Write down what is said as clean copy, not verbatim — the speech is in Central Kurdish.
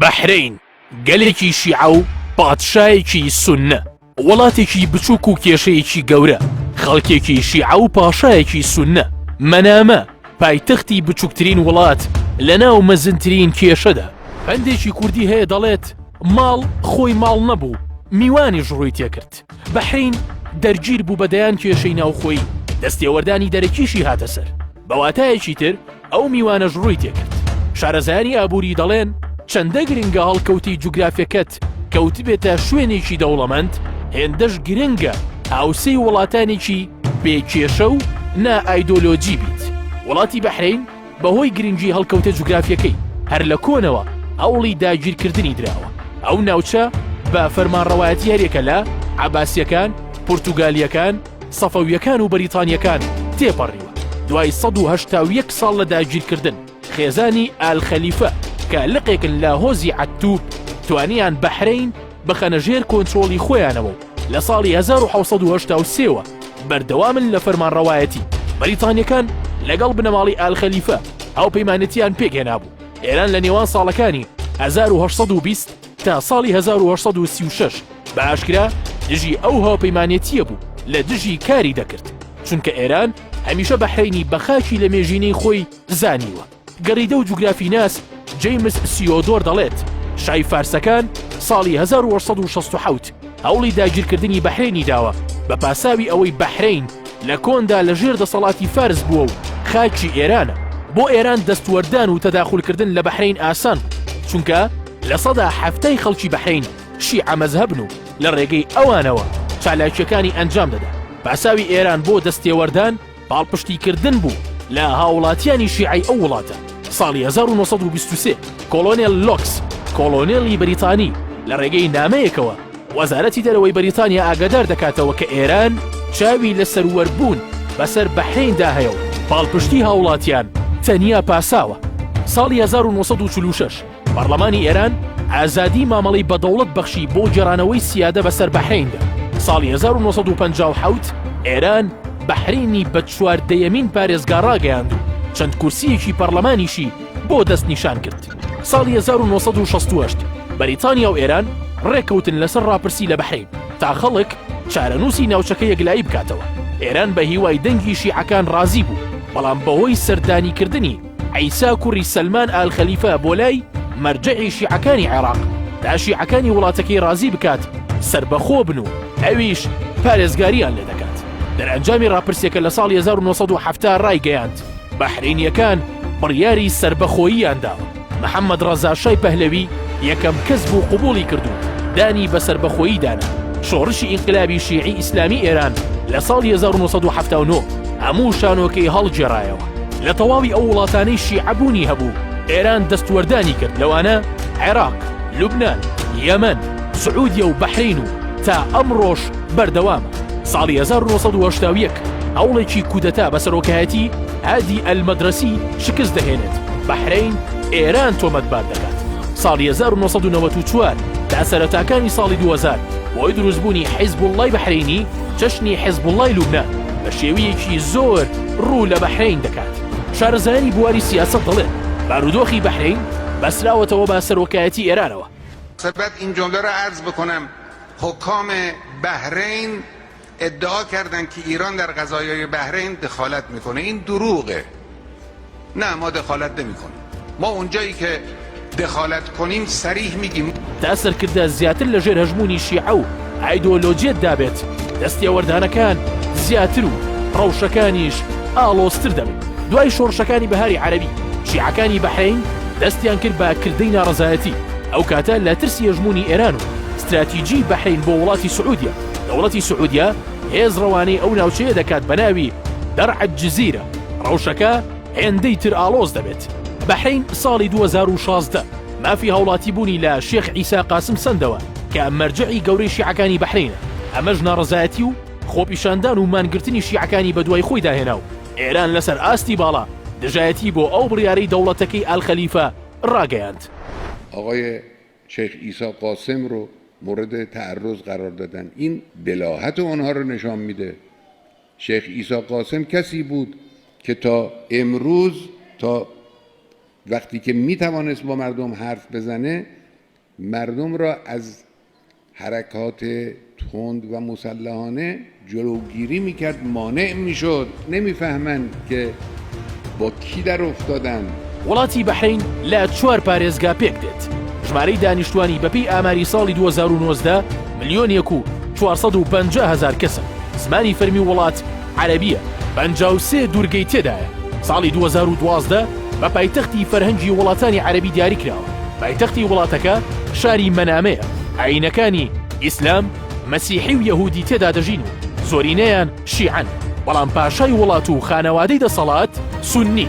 بەحرین گەلێکی شیعە و پادشایەکی سوننە، وڵاتێکی بچووک و کێشەیەکی گەورە، خەڵکێکی شیعە و پاشایەکی سوننە، مەنامە پایتەختی بچووکترین وڵات لە ناو مەزنترین کێشەدا. هەندێکی کوردی هەیە دەڵێت ماڵ خۆی ماڵ نەبوو، میوانیش ڕووی تێکرد. بەحرین دەرگیر بوو بەدەیان کێشەی ناوخۆی، دەستێوەردانی دەرەکیشی هاتە سەر. بەواتایەکی تر ئەو میوانەش ڕووی تێکرد. شارەزایانی ئابووری دەڵێن چەندە گرنگە هەڵکەوتی جوگرافیەکەت کەوت بێتە شوێنێکی دەوڵەمەند، هێندەش گرنگە هاوسەی وڵاتانێکی بێکێشە و نا ئایدۆلۆجی بیت. وڵاتی بەحرین بەهۆی گرنگی هەڵکەوتە جوگرافیەکەی هەر لە کۆنەوە هەوڵی داگیرکردنی دراوە. ئەو ناوچە بە فەرمانڕەوایەتی هەرێکە لە عەباسیەکان، پورتوگالیەکان، سەفەویەکان و بەریتانیەکان تێپەڕیوە. دوای 181 ساڵ لە داگیرکردن، خێزانی ئالخەلیفە کە لقێکن لە هۆزی عەتوب توانیان بەحرین بخەنە ژێر کۆنترۆڵی خۆیانەوە. لە ساڵی 1983ەوە بەردەوامن لە فەرمانڕەوایەتی. بەریتانیەکان لەگەڵ بنەماڵی ئالخەلیفە هاوپەیمانەتیان پێکهێنابوو. ئێران لە نێوان ساڵەکانی 1820 تا ساڵی 1936 بە ئاشکرا دژی ئەو هاوپەیمانێتیە بوو لە دژی کاری دەکرد، چونکە ئێران هەمیشە بەحرینی بە خاکی لە مێژینەی خۆی زانیوە. گەڕیدە و جوگرافیناس جەیمس سیۆدۆر دەڵێت شای فارسەکان ساڵی 1967 هەوڵی داگیرکردنی بەحرینی داوە بە پاساوی ئەوەی بەحرین لە کۆندا لە ژێر دەسەڵاتی فارس بووە و خاکی ئێرانە. بۆ ئێران دەستوەردان و تەداخولکردن لە بەحرین ئاسان، چونکە لە سەدا هەفتەی خەڵکی بەحرین شیعە مەزهەبن و لە ڕێگەی ئەوانەوە چالاکیەکانی ئەنجام دەدا. پاساوی ئێران بۆ دەستێوەردان پاڵپشتیکردن بوو لە هاوڵاتیانی شیعەی ئەو وڵاتە. ساڵی 1923 کۆلۆنێل لۆکس، کۆلۆنێلی بەریتانی، لە ڕێگەی نامەیەکەوە وەزارەتی دەرەوەی بەریتانیا ئاگادار دەکاتەوە کە ئێران چاوی لە سەروەربوون بەسەر بەحریندا هەیە و پاڵپشتی هاوڵاتیان تەنیا پاساوە. ساڵی 1946 پەرلەمانی ئێران ئازادی مامەڵەی بەدەوڵەت بەخشی بۆ گێڕانەوەی سیادە بەسەر بەحریندا. ساڵی 1957 ئێران بەحرینی بە 14یەمین پارێزگا ڕاگەیاند و چەند کورسیەکی پەرلەمانیشی بۆ دەست نیشان کرد. ساڵی 1968 بەریتانیا و ئێران ڕێکەوتن لەسەر ڕاپرسی لە بەحرین تا خەڵک چارەنووسی ناوچەکە یەکلایی بکاتەوە. ئێران بە هیوای دەنگی شیعەکان ڕازی بوو، بەڵام بەهۆی سەردانیکردنی عیسا کوڕی سەلمان ئالخەلیفە بۆ لای مەرجەعی شیعەکانی عێراق تا شیعەکانی وڵاتەکەی ڕازی بکات سربەخۆ بن و ئەویش پارێزگاریان لێ دەکات. دەرئەنجامی ڕاپرسیەکە لە ساڵی 1970 ڕایگەیاند. بەحرینیەکان بڕیاری سربەخۆییان داوە. محەممەد ڕەزا شای پەهلەوی یەکەم کەس بوو قبوڵی کردو دانی بە سربەخۆیی دانا. شۆڕشی ئینقلابی شیعی ئیسلامی ئێران لە ساڵی 1979 هەموو شانۆکەی هەڵگێڕایەوە. لە تەواوی ئەو وڵاتانەی شیعەبوونی هەبوو ئێران دەستوەردانی کرد، لەوانە عێراق، لوبنان، یەمەن، سعودیە و بەحرین و تا ئەمڕۆژ بەردەوامە. ساڵی 1981 هەوڵێکی کودەتا بە سەرۆکایەتی هادی ئەلمەدرەسی شکست دەهێنێت. بەحرین ئێران تۆمەتبار دەکات. ساڵی 1994 تا سەرەتاکانی ساڵی 2000 بۆی دروستبوونی حیزبوڵڵای بەحرینی چەشنی حیزبوڵڵای لوبنان بە شێوەیەکی زۆر ڕوو لە بەحرین دەکات. شارەزایانی بواری سیاست دەڵێن بارودۆخی بەحرین بەسراوەتەوە بە سەرۆکایەتی ئێرانەوە. سبب این جمله را عرض بکنم حکام بحرین ادعا کردند که ایران در قضایای بحرین دخالت میکنه. این دروغه. نه، ما دخالت نمیکنیم. ما اونجایی که دخالت کنیم صریح میگیم. تاثیرکردە زیاتر لە ژێر هەژمونی شیعە و ئایدۆلۆجیەت دابێت، دەستێوەردانەکان زیاتر و ڕەوشەکانیش ئاڵۆزتر دەبن. دوای شۆڕشەکانی بەهاری عەرەبی شیعەکانی بەحرین دەستیان کرد بە کردەی ناڕەزایەتی. ئەو کاتە لە ترسی هەژمونی ئێران و استراتیجی بەحرین بۆ وڵاتی سعودیە، دەوڵەتی سعودیە هێز ڕەوانەی ئەو ناوچەیە دەکات بە ناوی دەرعە جزیرە. ڕەوشەکە هێندەی تر ئاڵۆز دەبێت. بەحرین ساڵی 2016 مافی هەوڵاتی بوونی لە شێخ عیسا قاسم سەندەوە کە مەرجەعی گەورەی شیعەکانی بەحرینە. ئەمەش ناڕەزایەتی و خۆپیشاندان و مانگرتنی شیعەکانی بە دوای خۆی داهێنا و ئێران لەسەر ئاستی باڵا دژایەتی بۆ ئەو بڕیارەی دەوڵەتەکەی ئالخەلیفە ڕاگەیاند. آقای شیخ عیسی قاسم رو مورد تعرض قرار دادن. این بلاهت اونها رو نشان میده. شیخ عیسی قاسم کسی بود که تا امروز، تا وقتی که میتوانست با مردم حرف بزنه، مردم را از حرکات تند و مسلحانه جلوگیری میکرد، مانع میشد. نمیفهمند که با کی در افتادن. وڵاتی بەحرین لە 4 پارێزگا پێک دێت. ژمارەی دانیشتوانی بەپێی ئاماری ساڵی 2019 1,450,000 کەسن. زمانی فەرمی وڵات عەرەبیە، 53 دوورگەی تێدایە. ساڵی 2012 بە پایتەختی فەرهەنگی وڵاتانی عەرەبی دیاری کراوە. پایتەختی وڵاتەکە شاری مەنامەیە. ئاینەکانی ئیسلام، مەسیحی و یەهودی تێدا دەژین و زۆرینەیان شیعەن، بەڵام پاشای وڵات و خانەوادەی دەسەڵات سوننی.